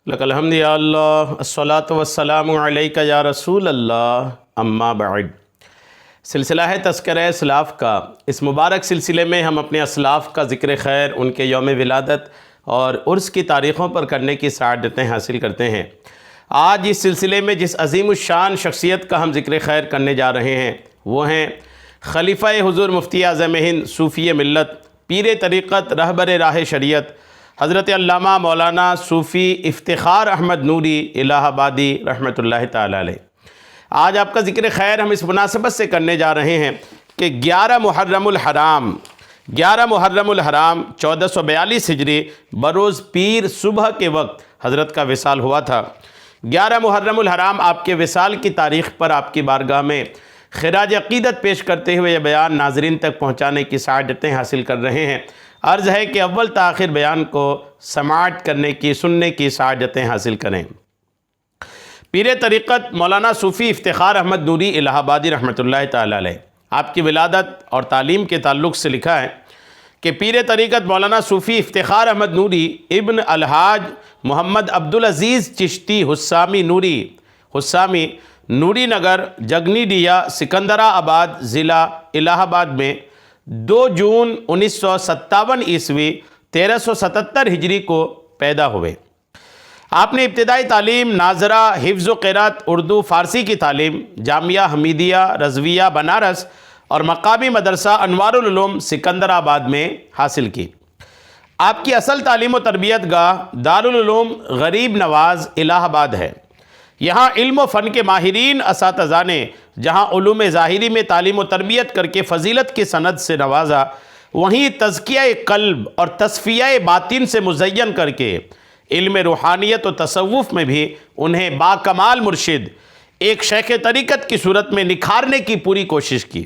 لک الحمد یا اللہ الصلاۃ والسلام علیک یا رسول اللہ اما بعد۔ سلسلہ ہے تذکرہ اسلاف کا۔ اس مبارک سلسلے میں ہم اپنے اسلاف کا ذکر خیر، ان کے یوم ولادت اور عرس کی تاریخوں پر کرنے کی سعادتیں حاصل کرتے ہیں۔ آج اس سلسلے میں جس عظیم الشان شخصیت کا ہم ذکر خیر کرنے جا رہے ہیں وہ ہیں خلیفہ حضور مفتی اعظم ہند، صوفی ملت، پیر طریقت، رہبر راہ شریعت، حضرت علامہ مولانا صوفی افتخار احمد نوری الہ آبادی رحمۃ اللہ تعالیٰ علیہ۔ آج آپ کا ذکر خیر ہم اس مناسبت سے کرنے جا رہے ہیں کہ 11 محرم الحرام 1442 ہجری بروز پیر صبح کے وقت حضرت کا وصال ہوا تھا۔ 11 محرم الحرام آپ کے وصال کی تاریخ پر آپ کی بارگاہ میں خراج عقیدت پیش کرتے ہوئے یہ بیان ناظرین تک پہنچانے کی سعادتیں حاصل کر رہے ہیں۔ عرض ہے کہ اول تاخیر بیان کو سماعت کرنے کی، سننے کی سعادتیں حاصل کریں۔ پیر طریقت مولانا صوفی افتخار احمد نوری الہ آبادی رحمۃ اللہ تعالیٰ علیہ، آپ کی ولادت اور تعلیم کے تعلق سے لکھا ہے کہ پیر طریقت مولانا صوفی افتخار احمد نوری ابن الحاج محمد عبدالعزیز چشتی حسامی نوری نگر جگنی ڈیا سکندرا آباد ضلع الہ آباد میں 2 جون 1957 عیسوی 1377 ہجری کو پیدا ہوئے۔ آپ نے ابتدائی تعلیم ناظرہ، حفظ و قرأت، اردو فارسی کی تعلیم جامعہ حمیدیہ رضویہ بنارس اور مقامی مدرسہ انوار العلوم سکندر آباد میں حاصل کی۔ آپ کی اصل تعلیم و تربیت گاہ دارالعلوم غریب نواز الہ آباد ہے۔ یہاں علم و فن کے ماہرین اساتذہ نے جہاں علوم ظاہری میں تعلیم و تربیت کر کے فضیلت کی سند سے نوازا، وہیں تزکیہ قلب اور تصفیہ باطن سے مزین کر کے علم روحانیت و تصوف میں بھی انہیں باکمال مرشد، ایک شیخ طریقت کی صورت میں نکھارنے کی پوری کوشش کی،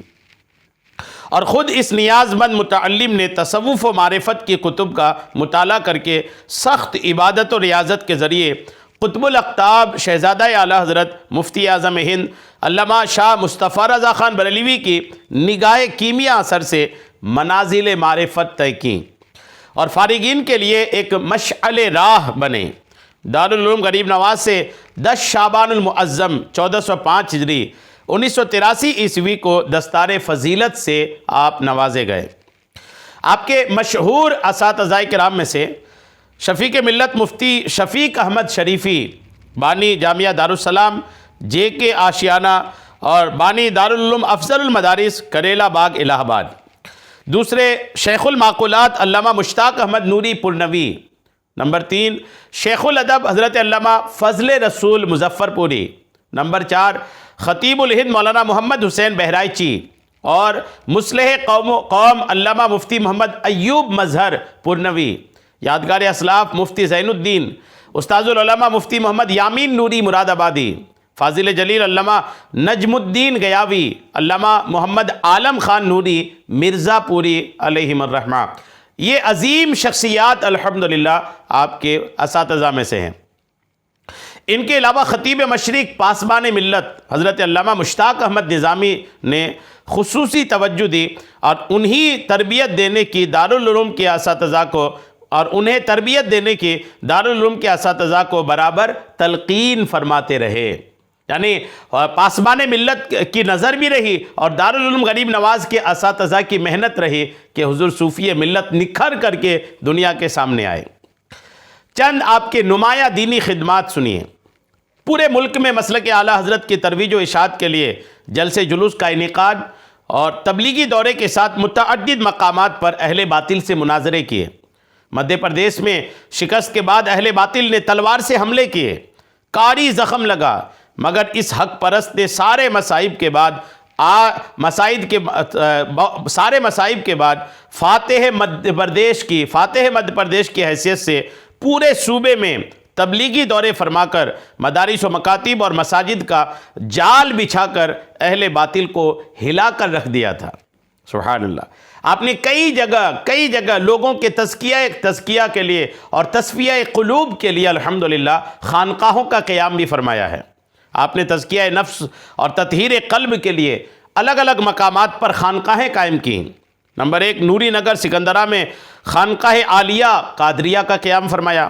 اور خود اس نیاز مند متعلم نے تصوف و معرفت کی کتب کا مطالعہ کر کے سخت عبادت و ریاضت کے ذریعے قطب الاقطاب شہزادہ اعلیٰ حضرت مفتی اعظم ہند علامہ شاہ مصطفیٰ رضا خان بریلوی کی نگاہ کیمیا اثر سے منازل معرفت طے کی اور فارغین کے لیے ایک مشعل راہ بنے۔ دارالعلوم غریب نواز سے 10 شعبان المعظم 1405 ہجری 1983 عیسوی کو دستار فضیلت سے آپ نوازے گئے۔ آپ کے مشہور اساتذہ کرام میں سے شفیق ملت مفتی شفیق احمد شریفی، بانی جامعہ دارالسلام JK آشیانہ اور بانی دارالعلوم افضل المدارس کریلا باغ الہ آباد۔ دوسرے شیخ المعقولات علامہ مشتاق احمد نوری پرنوی۔ نمبر 3 شیخ الادب حضرت علامہ فضل رسول مظفر پوری۔ نمبر 4 خطیب الہند مولانا محمد حسین بہرائچی اور مصلح قوم علامہ مفتی محمد ایوب مظہر پرنوی۔ یادگار اسلاف مفتی زین الدین، استاذ العلماء مفتی محمد یامین نوری مراد آبادی، فاضل جلیل علامہ نجم الدین گیاوی، علامہ محمد عالم خان نوری مرزا پوری علیہم الرحمہ۔ یہ عظیم شخصیات الحمدللہ آپ کے اساتذہ میں سے ہیں۔ ان کے علاوہ خطیب مشرق پاسبان ملت حضرت علامہ مشتاق احمد نظامی نے خصوصی توجہ دی اور انہیں تربیت دینے کی دارالعلوم کے اساتذہ کو برابر تلقین فرماتے رہے۔ یعنی پاسبان ملت کی نظر بھی رہی اور دارالعلوم غریب نواز کے اساتذہ کی محنت رہی کہ حضور صوفی ملت نکھر کر کے دنیا کے سامنے آئے۔ چند آپ کے نمایاں دینی خدمات سنیے۔ پورے ملک میں مسلک اعلیٰ حضرت کی ترویج و اشاعت کے لیے جلسے جلوس کا انعقاد اور تبلیغی دورے کے ساتھ متعدد مقامات پر اہل باطل سے مناظرے کیے۔ مدھیہ پردیش میں شکست کے بعد اہل باطل نے تلوار سے حملے کیے، کاری زخم لگا، مگر اس حق پرست نے سارے مصائب کے بعد فاتح مدھیہ پردیش کی حیثیت سے پورے صوبے میں تبلیغی دورے فرما کر مدارس و مکاتب اور مساجد کا جال بچھا کر اہل باطل کو ہلا کر رکھ دیا تھا۔ سبحان اللہ۔ آپ نے کئی جگہ لوگوں کے تزکیہ کے لیے اور تصفیہ قلوب کے لیے الحمدللہ خانقاہوں کا قیام بھی فرمایا ہے۔ آپ نے تزکیہ نفس اور تطہیر قلب کے لیے الگ الگ مقامات پر خانقاہیں قائم کیں۔ نمبر 1 نوری نگر سکندرہ میں خانقاہ عالیہ قادریہ کا قیام فرمایا۔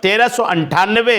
1398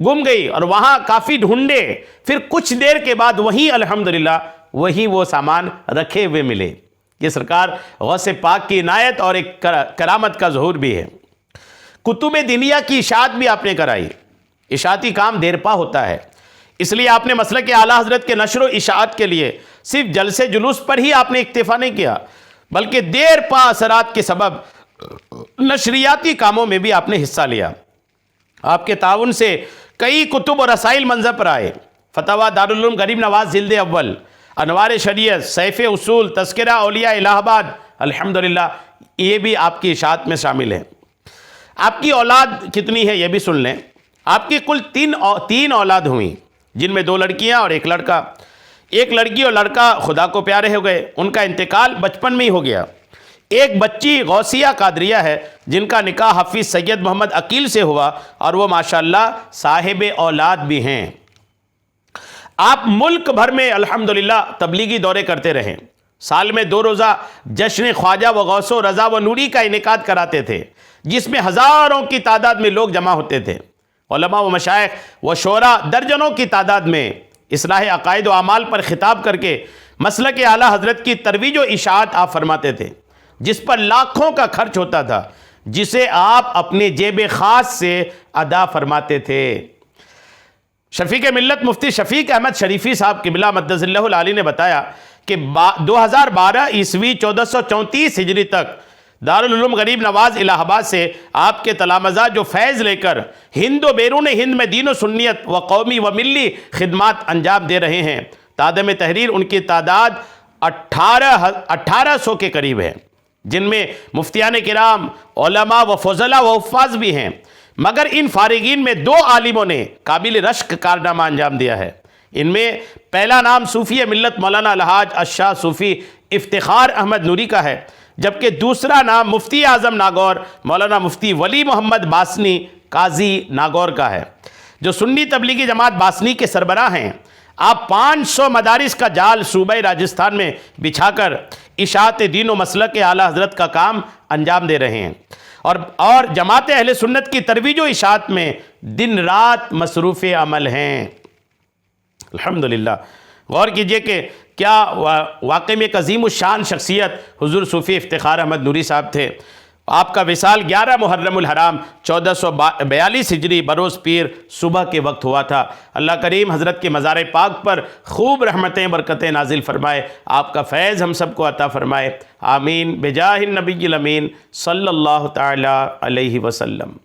گم گئی اور وہاں کافی ڈھونڈے، پھر کچھ دیر کے بعد وہیں الحمدللہ وہیں وہ سامان رکھے ہوئے ملے۔ یہ سرکار غوث پاک کی عنایت اور ایک کرامت کا ظہور بھی ہے۔ کتب دینیہ کی اشاعت بھی آپ نے کرائی۔ اشاعتی کام دیر پا ہوتا ہے، اس لیے آپ نے مسلک اعلیٰ حضرت کے نشر و اشاعت کے لیے صرف جلسے جلوس پر ہی آپ نے اکتفا نہیں کیا، بلکہ دیر پا اثرات کے سبب نشریاتی کاموں میں بھی آپ نے حصہ لیا۔ آپ کے تعاون سے کئی کتب اور رسائل منظر پر آئے۔ فتاوی دارالعلوم غریب نواز جلد اول، انوار شریعت، سیف اصول، تذکرہ اولیاء الہ آباد، الحمدللہ یہ بھی آپ کی اشاعت میں شامل ہے۔ آپ کی اولاد کتنی ہے یہ بھی سن لیں۔ آپ کی کل تین اولاد ہوئیں، جن میں 2 لڑکیاں اور 1 لڑکا۔ ایک لڑکی اور لڑکا خدا کو پیارے ہو گئے، ان کا انتقال بچپن میں ہی ہو گیا۔ ایک بچی غوثیہ قادریہ ہے، جن کا نکاح حفیظ سید محمد عقیل سے ہوا اور وہ ماشاءاللہ صاحب اولاد بھی ہیں۔ آپ ملک بھر میں الحمدللہ تبلیغی دورے کرتے رہے۔ سال میں 2 روزہ جشن خواجہ و غوث و رضا و نوری کا انعقاد کراتے تھے، جس میں ہزاروں کی تعداد میں لوگ جمع ہوتے تھے۔ علماء و مشائخ و شعراء درجنوں کی تعداد میں اصلاح عقائد و اعمال پر خطاب کر کے مسلک اعلیٰ حضرت کی ترویج و اشاعت آپ فرماتے تھے، جس پر لاکھوں کا خرچ ہوتا تھا، جسے آپ اپنے جیب خاص سے ادا فرماتے تھے۔ شفیق ملت مفتی شفیق احمد شریفی صاحب قبلہ مدظ اللہ العالی نے بتایا کہ 2012 عیسوی 1434 ہجری تک دارالعلوم غریب نواز الہ آباد سے آپ کے تلامذہ جو فیض لے کر ہند و بیرون ہند میں دین و سنیت و قومی و ملی خدمات انجام دے رہے ہیں، تادم تحریر ان کی تعداد 1800 کے قریب ہے، جن میں مفتیان کرام، علماء و فضلاء و حفاظ بھی ہیں۔ مگر ان فارغین میں 2 عالموں نے قابل رشک کارنامہ انجام دیا ہے۔ ان میں پہلا نام صوفی ملت مولانا الحاج الشاہ صوفی افتخار احمد نوری کا ہے، جبکہ دوسرا نام مفتی اعظم ناگور مولانا مفتی ولی محمد باسنی قاضی ناگور کا ہے، جو سنی تبلیغی جماعت باسنی کے سربراہ ہیں۔ آپ 500 مدارس کا جال صوبہ راجستھان میں بچھا کر اشاعت دین و مسلک اعلیٰ حضرت کا کام انجام دے رہے ہیں، اور جماعت اہل سنت کی ترویج و اشاعت میں دن رات مصروف عمل ہیں۔ الحمدللہ غور کیجئے کہ کیا واقعی میں ایک عظیم الشان شخصیت حضور صوفی افتخار احمد نوری صاحب تھے۔ آپ کا وصال 11 محرم الحرام 1442 ہجری بروز پیر صبح کے وقت ہوا تھا۔ اللہ کریم حضرت کے مزار پاک پر خوب رحمتیں برکتیں نازل فرمائے، آپ کا فیض ہم سب کو عطا فرمائے، آمین بجاہ النبی الامین صلی اللہ تعالی علیہ وسلم۔